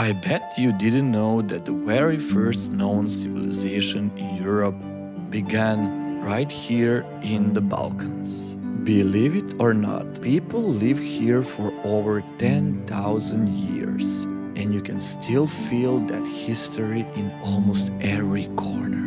I bet you didn't know that the very first known civilization in Europe began right here in the Balkans. Believe it or not, people live here for over 10,000 years, and you can still feel that history in almost every corner.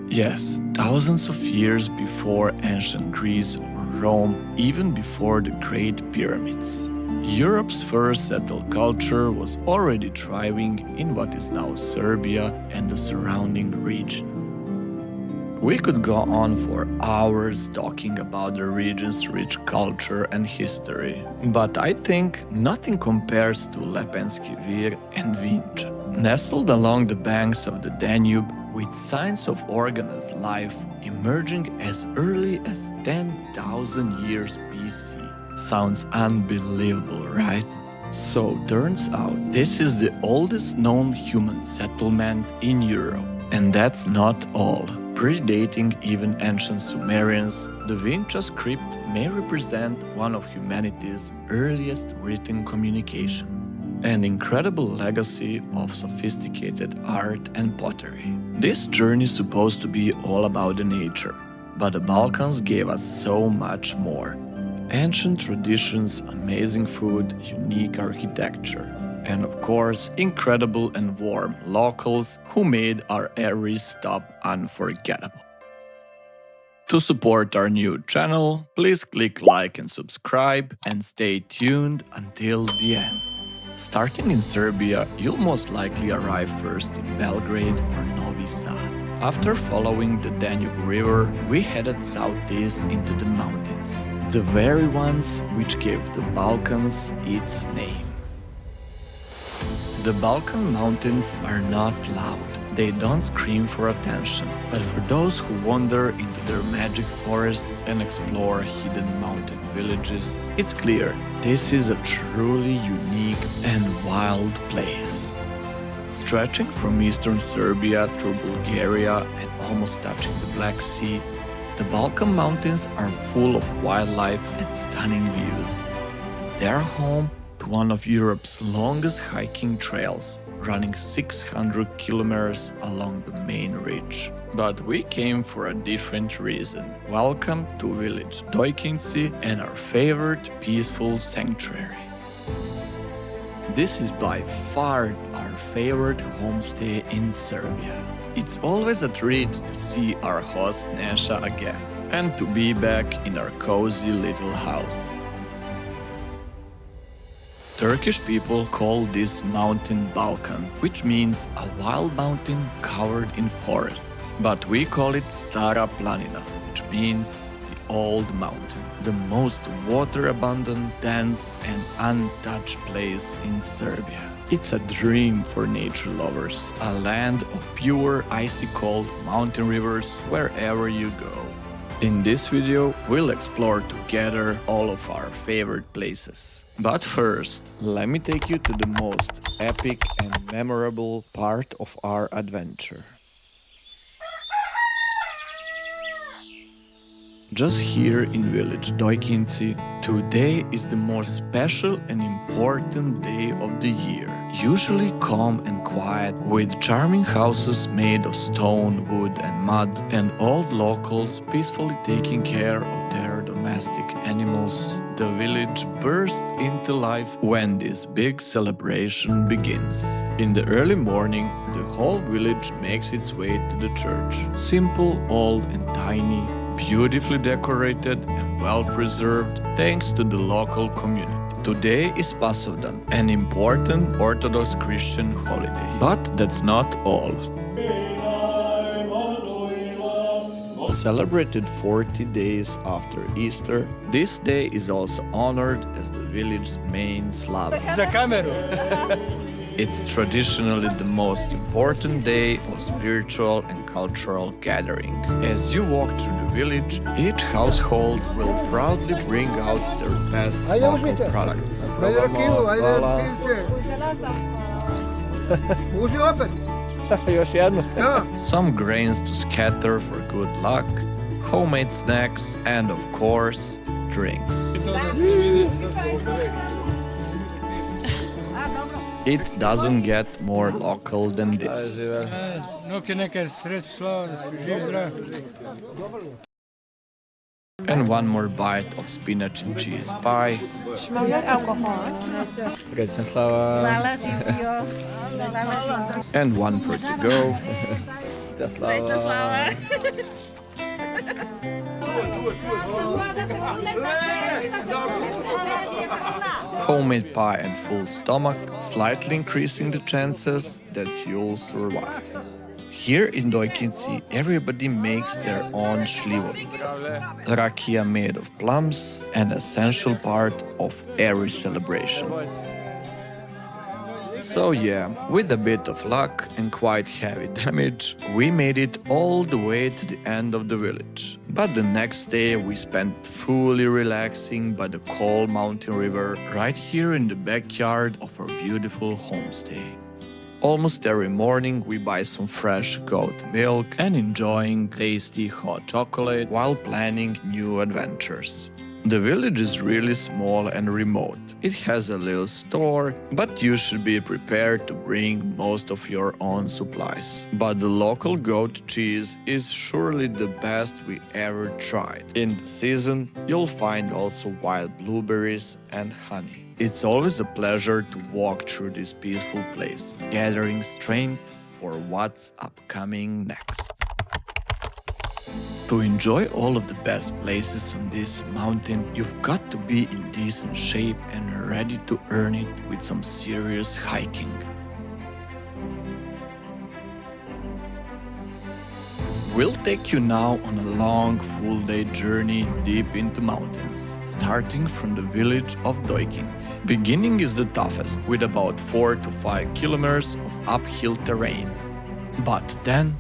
Yes, thousands of years before ancient Greece or Rome, even before the Great Pyramids. Europe's first settled culture was already thriving in what is now Serbia and the surrounding region. We could go on for hours talking about the region's rich culture and history, but I think nothing compares to Lepenski Vir and Vinča. Nestled along the banks of the Danube, with signs of organized life emerging as early as 10,000 years BC. Sounds unbelievable, right? So, turns out this is the oldest known human settlement in Europe. And that's not all. Predating even ancient Sumerians, the Vinča script may represent one of humanity's earliest written communication. An incredible legacy of sophisticated art and pottery. This journey is supposed to be all about the nature, but the Balkans gave us so much more. Ancient traditions, amazing food, unique architecture, and of course, incredible and warm locals who made our every stop unforgettable. To support our new channel, please click like and subscribe and stay tuned until the end. Starting in Serbia, you'll most likely arrive first in Belgrade or Novi Sad. After following the Danube River, we headed southeast into the mountains, the very ones which gave the Balkans its name. The Balkan mountains are not loud. They don't scream for attention, but for those who wander into their magic forests and explore hidden mountain villages, it's clear this is a truly unique and wild place. Stretching from eastern Serbia through Bulgaria and almost touching the Black Sea, the Balkan mountains are full of wildlife and stunning views. They're home to one of Europe's longest hiking trails, running 600 kilometers along the main ridge. But we came for a different reason. Welcome to village Dojkinci and our favorite peaceful sanctuary. This is by far our favorite homestay in Serbia. It's always a treat to see our host Nesha again and to be back in our cozy little house. Turkish people call this mountain Balkan, which means a wild mountain covered in forests. But we call it Stara Planina, which means the old mountain, the most water-abundant, dense and untouched place in Serbia. It's a dream for nature lovers, a land of pure icy cold mountain rivers wherever you go. In this video, we'll explore together all of our favorite places. But first, let me take you to the most epic and memorable part of our adventure. Just here in village Dojkinci, today is the most special and important day of the year. Usually calm and quiet, with charming houses made of stone, wood and mud, and old locals peacefully taking care of their domestic animals, the village bursts into life when this big celebration begins. In the early morning, the whole village makes its way to the church. Simple, old and tiny, beautifully decorated and well preserved thanks to the local community. Today is Pasovdan, an important Orthodox Christian holiday. But that's not all. Celebrated 40 days after Easter, this day is also honored as the village's main Slava. It's traditionally the most important day of spiritual and cultural gathering. As you walk through the village, each household will proudly bring out their best local products. Some grains to scatter for good luck, homemade snacks, and of course, drinks. It doesn't get more local than this. And one more bite of spinach and cheese pie. And one for to go. Homemade pie and full stomach, slightly increasing the chances that you'll survive. Here in Dojkinci, everybody makes their own šljivovica, rakia made of plums, an essential part of every celebration. So yeah, with a bit of luck and quite heavy damage, we made it all the way to the end of the village. But the next day we spent fully relaxing by the cold mountain river right here in the backyard of our beautiful homestay. Almost every morning we buy some fresh goat milk and enjoying tasty hot chocolate while planning new adventures. The village is really small and remote. It has a little store, but you should be prepared to bring most of your own supplies. But the local goat cheese is surely the best we ever tried. In the season, you'll find also wild blueberries and honey. It's always a pleasure to walk through this peaceful place, gathering strength for what's upcoming next. To enjoy all of the best places on this mountain, you've got to be in decent shape and ready to earn it with some serious hiking. We'll take you now on a long, full-day journey deep into mountains, starting from the village of Dojkinci. Beginning is the toughest, with about 4 to 5 kilometers of uphill terrain. But then,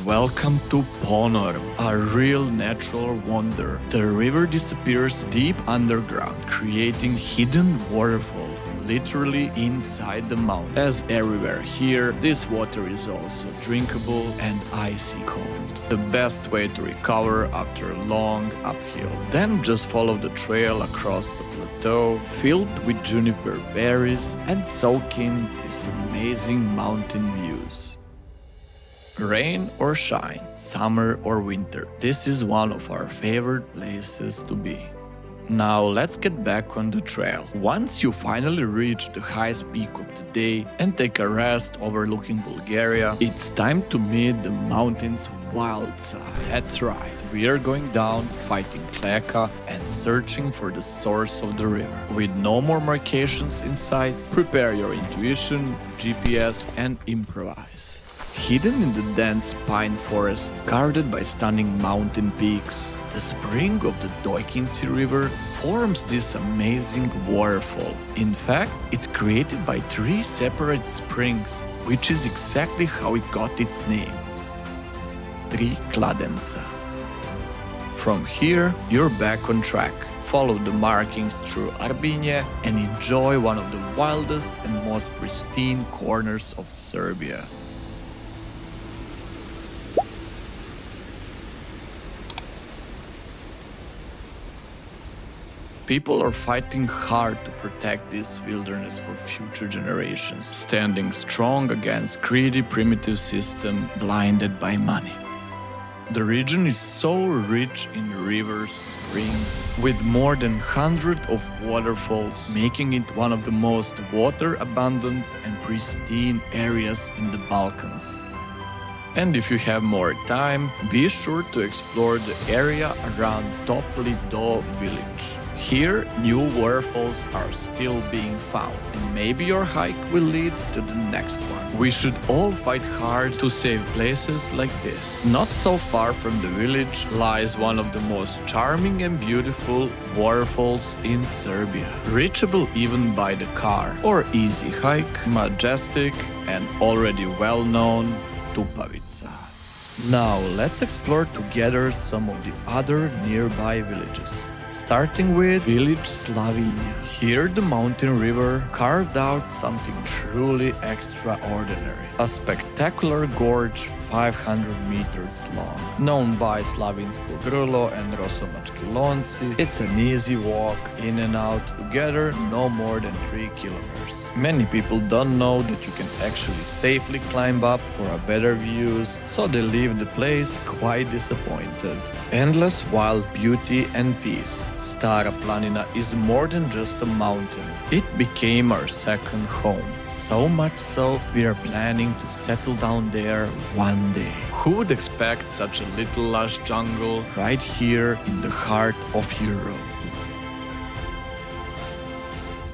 welcome to Ponor, a real natural wonder. The river disappears deep underground, creating hidden waterfall literally inside the mountain. As everywhere here, this water is also drinkable and icy cold. The best way to recover after a long uphill. Then just follow the trail across the plateau, filled with juniper berries, and soak in these amazing mountain views. Rain or shine, summer or winter, this is one of our favorite places to be. Now let's get back on the trail. Once you finally reach the highest peak of the day and take a rest overlooking Bulgaria, it's time to meet the mountain's wild side. That's right, we are going down, fighting kleka and searching for the source of the river. With no more markations in sight, prepare your intuition, GPS and improvise. Hidden in the dense pine forest, guarded by stunning mountain peaks, the spring of the Dojkinci River forms this amazing waterfall. In fact, it's created by 3 separate springs, which is exactly how it got its name. 3 Kladenca. From here, you're back on track. Follow the markings through Arbinje and enjoy one of the wildest and most pristine corners of Serbia. People are fighting hard to protect this wilderness for future generations, standing strong against greedy primitive system blinded by money. The region is so rich in rivers, springs, with more than 100 of waterfalls, making it one of the most water-abundant and pristine areas in the Balkans. And if you have more time, be sure to explore the area around Topli Do village. Here, new waterfalls are still being found, and maybe your hike will lead to the next one. We should all fight hard to save places like this. Not so far from the village lies one of the most charming and beautiful waterfalls in Serbia, reachable even by the car, or easy hike, majestic and already well-known Tupavica. Now let's explore together some of the other nearby villages. Starting with village Slavinja. Here the mountain river carved out something truly extraordinary. A spectacular gorge 500 meters long. Known by Slavinjsko Grlo and Rosomacki lonci, it's an easy walk in and out together, no more than 3 kilometers. Many people don't know that you can actually safely climb up for a better views, so they leave the place quite disappointed. Endless wild beauty and peace. Stara Planina is more than just a mountain. It became our second home. So much so, we are planning to settle down there one day. Who would expect such a little lush jungle right here in the heart of Europe?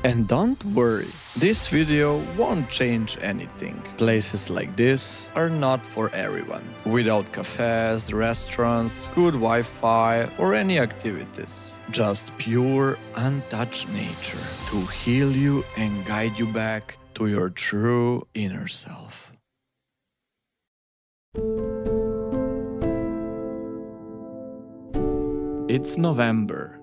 And don't worry, this video won't change anything. Places like this are not for everyone. Without cafes, restaurants, good Wi-Fi or any activities. Just pure, untouched nature to heal you and guide you back to your true inner self. It's November.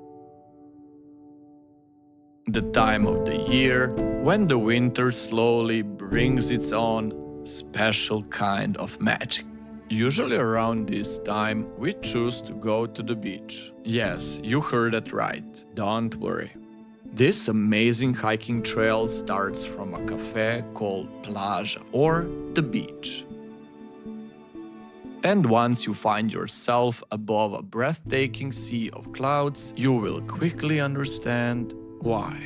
The time of the year when the winter slowly brings its own special kind of magic. Usually around this time, we choose to go to the beach. Yes, you heard it right, don't worry. This amazing hiking trail starts from a cafe called Plaža, or the beach. And once you find yourself above a breathtaking sea of clouds, you will quickly understand why.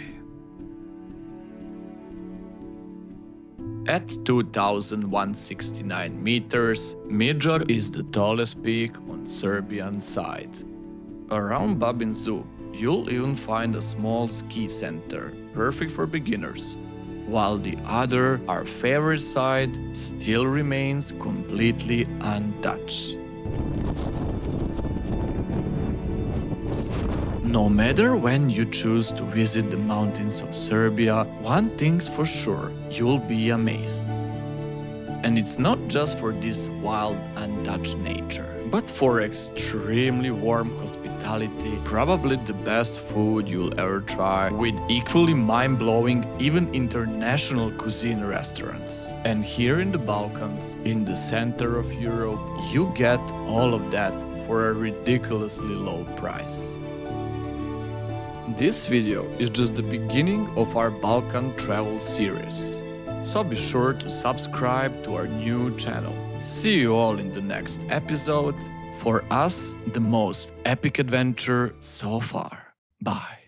At 2,169 meters, Midzor is the tallest peak on Serbian side. Around Babin Zub, you'll even find a small ski center, perfect for beginners, while the other, our favorite side, still remains completely untouched. No matter when you choose to visit the mountains of Serbia, one thing's for sure, you'll be amazed. And it's not just for this wild, untouched nature, but for extremely warm hospitality, probably the best food you'll ever try, with equally mind-blowing, even international cuisine restaurants. And here in the Balkans, in the center of Europe, you get all of that for a ridiculously low price. This video is just the beginning of our Balkan travel series, so be sure to subscribe to our new channel. See you all in the next episode. For us, the most epic adventure so far. Bye.